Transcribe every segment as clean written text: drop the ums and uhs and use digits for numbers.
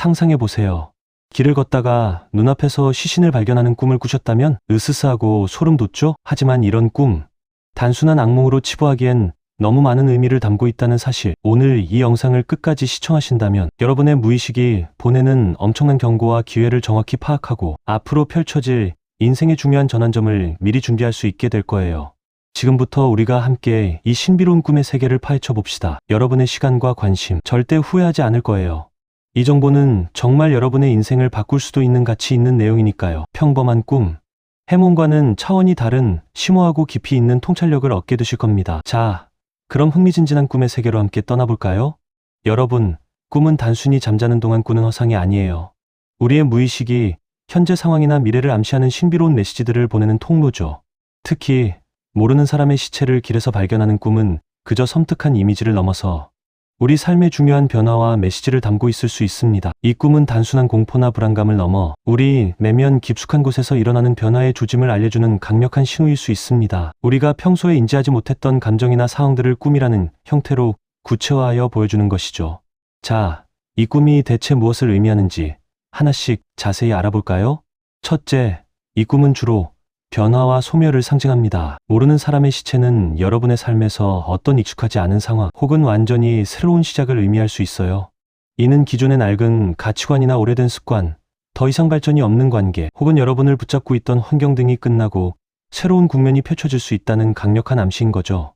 상상해 보세요. 길을 걷다가 눈앞에서 시신을 발견하는 꿈을 꾸셨다면 으스스하고 소름 돋죠? 하지만 이런 꿈, 단순한 악몽으로 치부하기엔 너무 많은 의미를 담고 있다는 사실, 오늘 이 영상을 끝까지 시청하신다면 여러분의 무의식이 보내는 엄청난 경고와 기회를 정확히 파악하고 앞으로 펼쳐질 인생의 중요한 전환점을 미리 준비할 수 있게 될 거예요. 지금부터 우리가 함께 이 신비로운 꿈의 세계를 파헤쳐 봅시다. 여러분의 시간과 관심 절대 후회하지 않을 거예요. 이 정보는 정말 여러분의 인생을 바꿀 수도 있는 가치 있는 내용이니까요. 평범한 꿈, 해몽과는 차원이 다른 심오하고 깊이 있는 통찰력을 얻게 되실 겁니다. 자, 그럼 흥미진진한 꿈의 세계로 함께 떠나볼까요? 여러분, 꿈은 단순히 잠자는 동안 꾸는 허상이 아니에요. 우리의 무의식이 현재 상황이나 미래를 암시하는 신비로운 메시지들을 보내는 통로죠. 특히 모르는 사람의 시체를 길에서 발견하는 꿈은 그저 섬뜩한 이미지를 넘어서 우리 삶의 중요한 변화와 메시지를 담고 있을 수 있습니다. 이 꿈은 단순한 공포나 불안감을 넘어 우리 내면 깊숙한 곳에서 일어나는 변화의 조짐을 알려주는 강력한 신호일 수 있습니다. 우리가 평소에 인지하지 못했던 감정이나 상황들을 꿈이라는 형태로 구체화하여 보여주는 것이죠. 자, 이 꿈이 대체 무엇을 의미하는지 하나씩 자세히 알아볼까요? 첫째, 이 꿈은 주로 변화와 소멸을 상징합니다. 모르는 사람의 시체는 여러분의 삶에서 어떤 익숙하지 않은 상황 혹은 완전히 새로운 시작을 의미할 수 있어요. 이는 기존의 낡은 가치관이나 오래된 습관, 더 이상 발전이 없는 관계 혹은 여러분을 붙잡고 있던 환경 등이 끝나고 새로운 국면이 펼쳐질 수 있다는 강력한 암시인 거죠.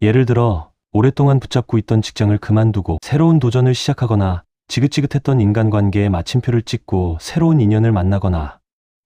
예를 들어 오랫동안 붙잡고 있던 직장을 그만두고 새로운 도전을 시작하거나 지긋지긋했던 인간관계에 마침표를 찍고 새로운 인연을 만나거나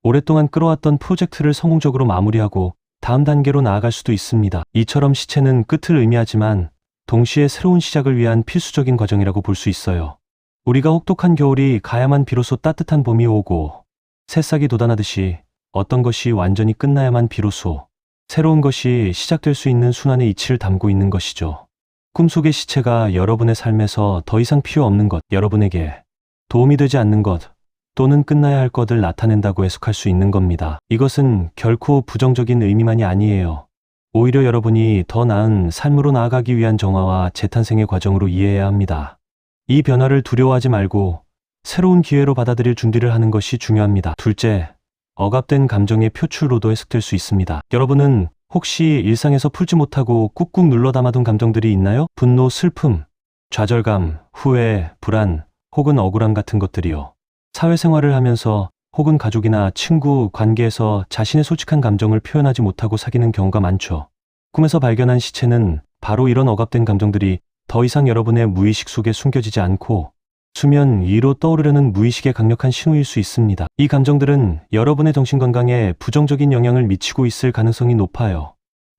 오랫동안 끌어왔던 프로젝트를 성공적으로 마무리하고 다음 단계로 나아갈 수도 있습니다. 이처럼 시체는 끝을 의미하지만 동시에 새로운 시작을 위한 필수적인 과정이라고 볼 수 있어요. 우리가 혹독한 겨울이 가야만 비로소 따뜻한 봄이 오고 새싹이 돋아나듯이 어떤 것이 완전히 끝나야만 비로소 새로운 것이 시작될 수 있는 순환의 이치를 담고 있는 것이죠. 꿈속의 시체가 여러분의 삶에서 더 이상 필요 없는 것, 여러분에게 도움이 되지 않는 것, 또는 끝나야 할 것을 나타낸다고 해석할 수 있는 겁니다. 이것은 결코 부정적인 의미만이 아니에요. 오히려 여러분이 더 나은 삶으로 나아가기 위한 정화와 재탄생의 과정으로 이해해야 합니다. 이 변화를 두려워하지 말고 새로운 기회로 받아들일 준비를 하는 것이 중요합니다. 둘째, 억압된 감정의 표출로도 해석될 수 있습니다. 여러분은 혹시 일상에서 풀지 못하고 꾹꾹 눌러 담아둔 감정들이 있나요? 분노, 슬픔, 좌절감, 후회, 불안, 혹은 억울함 같은 것들이요. 사회생활을 하면서 혹은 가족이나 친구 관계에서 자신의 솔직한 감정을 표현하지 못하고 사귀는 경우가 많죠. 꿈에서 발견한 시체는 바로 이런 억압된 감정들이 더 이상 여러분의 무의식 속에 숨겨지지 않고 수면 위로 떠오르려는 무의식의 강력한 신호일 수 있습니다. 이 감정들은 여러분의 정신건강에 부정적인 영향을 미치고 있을 가능성이 높아요.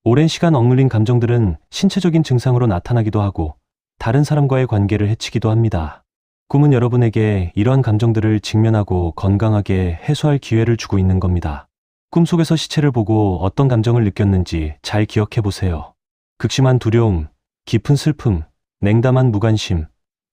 오랜 시간 억눌린 감정들은 신체적인 증상으로 나타나기도 하고 다른 사람과의 관계를 해치기도 합니다. 꿈은 여러분에게 이러한 감정들을 직면하고 건강하게 해소할 기회를 주고 있는 겁니다. 꿈속에서 시체를 보고 어떤 감정을 느꼈는지 잘 기억해 보세요. 극심한 두려움, 깊은 슬픔, 냉담한 무관심,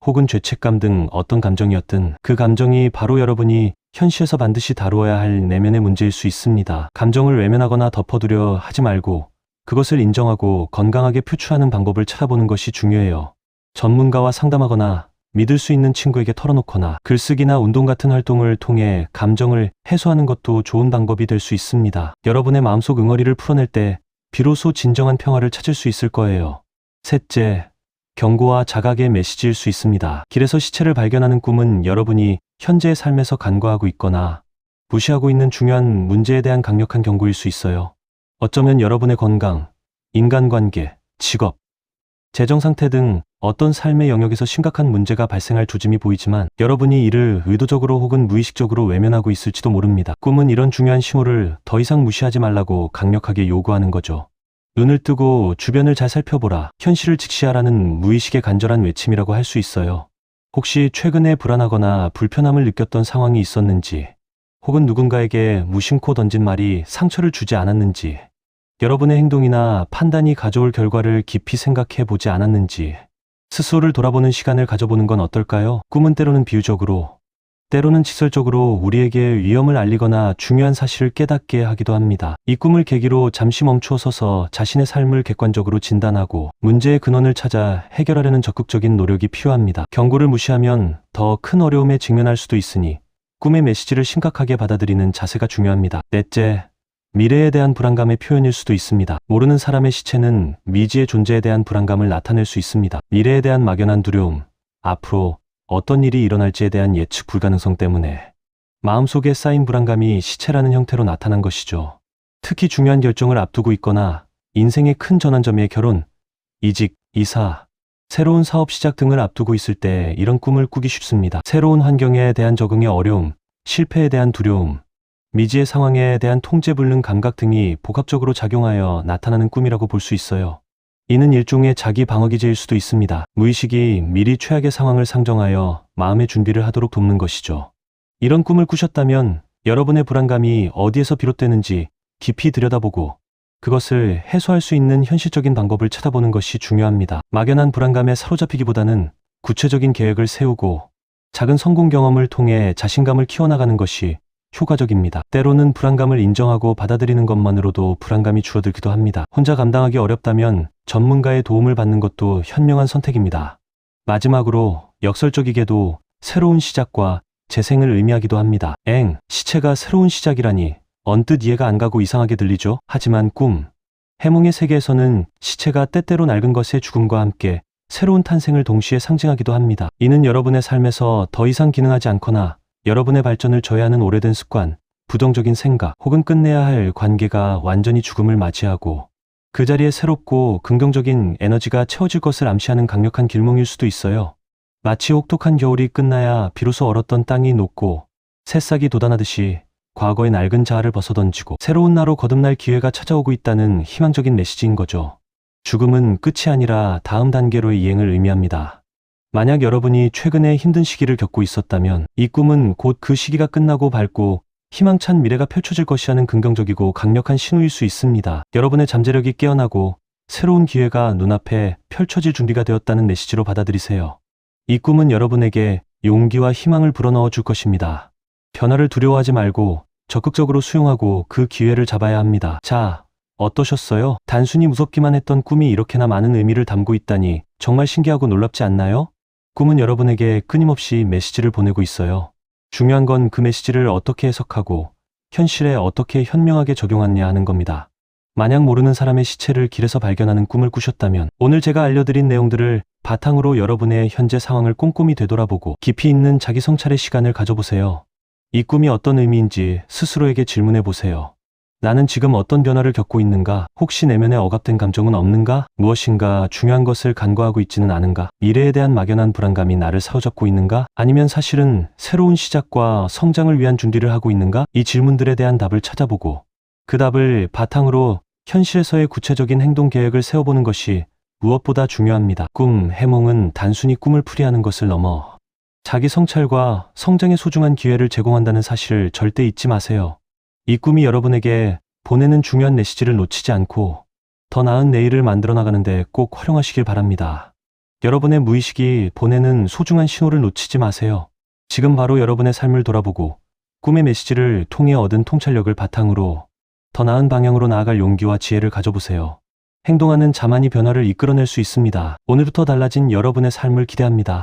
혹은 죄책감 등 어떤 감정이었든 그 감정이 바로 여러분이 현실에서 반드시 다루어야 할 내면의 문제일 수 있습니다. 감정을 외면하거나 덮어두려 하지 말고 그것을 인정하고 건강하게 표출하는 방법을 찾아보는 것이 중요해요. 전문가와 상담하거나 믿을 수 있는 친구에게 털어놓거나 글쓰기나 운동 같은 활동을 통해 감정을 해소하는 것도 좋은 방법이 될 수 있습니다. 여러분의 마음속 응어리를 풀어낼 때 비로소 진정한 평화를 찾을 수 있을 거예요. 셋째, 경고와 자각의 메시지일 수 있습니다. 길에서 시체를 발견하는 꿈은 여러분이 현재의 삶에서 간과하고 있거나 무시하고 있는 중요한 문제에 대한 강력한 경고일 수 있어요. 어쩌면 여러분의 건강, 인간관계, 직업, 재정 상태 등 어떤 삶의 영역에서 심각한 문제가 발생할 조짐이 보이지만 여러분이 이를 의도적으로 혹은 무의식적으로 외면하고 있을지도 모릅니다. 꿈은 이런 중요한 신호를 더 이상 무시하지 말라고 강력하게 요구하는 거죠. 눈을 뜨고 주변을 잘 살펴보라. 현실을 직시하라는 무의식의 간절한 외침이라고 할 수 있어요. 혹시 최근에 불안하거나 불편함을 느꼈던 상황이 있었는지, 혹은 누군가에게 무심코 던진 말이 상처를 주지 않았는지, 여러분의 행동이나 판단이 가져올 결과를 깊이 생각해 보지 않았는지, 스스로를 돌아보는 시간을 가져보는 건 어떨까요? 꿈은 때로는 비유적으로 때로는 직설적으로 우리에게 위험을 알리거나 중요한 사실을 깨닫게 하기도 합니다. 이 꿈을 계기로 잠시 멈추어 서서 자신의 삶을 객관적으로 진단하고 문제의 근원을 찾아 해결하려는 적극적인 노력이 필요합니다. 경고를 무시하면 더 큰 어려움에 직면할 수도 있으니 꿈의 메시지를 심각하게 받아들이는 자세가 중요합니다. 넷째, 미래에 대한 불안감의 표현일 수도 있습니다. 모르는 사람의 시체는 미지의 존재에 대한 불안감을 나타낼 수 있습니다. 미래에 대한 막연한 두려움, 앞으로 어떤 일이 일어날지에 대한 예측 불가능성 때문에 마음속에 쌓인 불안감이 시체라는 형태로 나타난 것이죠. 특히 중요한 결정을 앞두고 있거나 인생의 큰 전환점의 결혼, 이직, 이사, 새로운 사업 시작 등을 앞두고 있을 때 이런 꿈을 꾸기 쉽습니다. 새로운 환경에 대한 적응의 어려움, 실패에 대한 두려움, 미지의 상황에 대한 통제불능 감각 등이 복합적으로 작용하여 나타나는 꿈이라고 볼 수 있어요. 이는 일종의 자기 방어 기제일 수도 있습니다. 무의식이 미리 최악의 상황을 상정하여 마음의 준비를 하도록 돕는 것이죠. 이런 꿈을 꾸셨다면 여러분의 불안감이 어디에서 비롯되는지 깊이 들여다보고 그것을 해소할 수 있는 현실적인 방법을 찾아보는 것이 중요합니다. 막연한 불안감에 사로잡히기보다는 구체적인 계획을 세우고 작은 성공 경험을 통해 자신감을 키워나가는 것이 효과적입니다. 때로는 불안감을 인정하고 받아들이는 것만으로도 불안감이 줄어들기도 합니다. 혼자 감당하기 어렵다면 전문가의 도움을 받는 것도 현명한 선택입니다. 마지막으로 역설적이게도 새로운 시작과 재생을 의미하기도 합니다. 시체가 새로운 시작이라니 언뜻 이해가 안 가고 이상하게 들리죠? 하지만 꿈, 해몽의 세계에서는 시체가 때때로 낡은 것의 죽음과 함께 새로운 탄생을 동시에 상징하기도 합니다. 이는 여러분의 삶에서 더 이상 기능하지 않거나 여러분의 발전을 저해하는 오래된 습관, 부정적인 생각 혹은 끝내야 할 관계가 완전히 죽음을 맞이하고 그 자리에 새롭고 긍정적인 에너지가 채워질 것을 암시하는 강력한 길몽일 수도 있어요. 마치 혹독한 겨울이 끝나야 비로소 얼었던 땅이 녹고 새싹이 돋아나듯이 과거의 낡은 자아를 벗어던지고 새로운 나로 거듭날 기회가 찾아오고 있다는 희망적인 메시지인 거죠. 죽음은 끝이 아니라 다음 단계로의 이행을 의미합니다. 만약 여러분이 최근에 힘든 시기를 겪고 있었다면 이 꿈은 곧 그 시기가 끝나고 밝고 희망찬 미래가 펼쳐질 것이라는 긍정적이고 강력한 신호일 수 있습니다. 여러분의 잠재력이 깨어나고 새로운 기회가 눈앞에 펼쳐질 준비가 되었다는 메시지로 받아들이세요. 이 꿈은 여러분에게 용기와 희망을 불어넣어 줄 것입니다. 변화를 두려워하지 말고 적극적으로 수용하고 그 기회를 잡아야 합니다. 자, 어떠셨어요? 단순히 무섭기만 했던 꿈이 이렇게나 많은 의미를 담고 있다니 정말 신기하고 놀랍지 않나요? 꿈은 여러분에게 끊임없이 메시지를 보내고 있어요. 중요한 건 그 메시지를 어떻게 해석하고 현실에 어떻게 현명하게 적용하느냐 하는 겁니다. 만약 모르는 사람의 시체를 길에서 발견하는 꿈을 꾸셨다면 오늘 제가 알려드린 내용들을 바탕으로 여러분의 현재 상황을 꼼꼼히 되돌아보고 깊이 있는 자기 성찰의 시간을 가져보세요. 이 꿈이 어떤 의미인지 스스로에게 질문해 보세요. 나는 지금 어떤 변화를 겪고 있는가? 혹시 내면에 억압된 감정은 없는가? 무엇인가 중요한 것을 간과하고 있지는 않은가? 미래에 대한 막연한 불안감이 나를 사로잡고 있는가? 아니면 사실은 새로운 시작과 성장을 위한 준비를 하고 있는가? 이 질문들에 대한 답을 찾아보고 그 답을 바탕으로 현실에서의 구체적인 행동 계획을 세워보는 것이 무엇보다 중요합니다. 꿈, 해몽은 단순히 꿈을 풀이하는 것을 넘어 자기 성찰과 성장의 소중한 기회를 제공한다는 사실을 절대 잊지 마세요. 이 꿈이 여러분에게 보내는 중요한 메시지를 놓치지 않고 더 나은 내일을 만들어 나가는데 꼭 활용하시길 바랍니다. 여러분의 무의식이 보내는 소중한 신호를 놓치지 마세요. 지금 바로 여러분의 삶을 돌아보고 꿈의 메시지를 통해 얻은 통찰력을 바탕으로 더 나은 방향으로 나아갈 용기와 지혜를 가져보세요. 행동하는 자만이 변화를 이끌어낼 수 있습니다. 오늘부터 달라진 여러분의 삶을 기대합니다.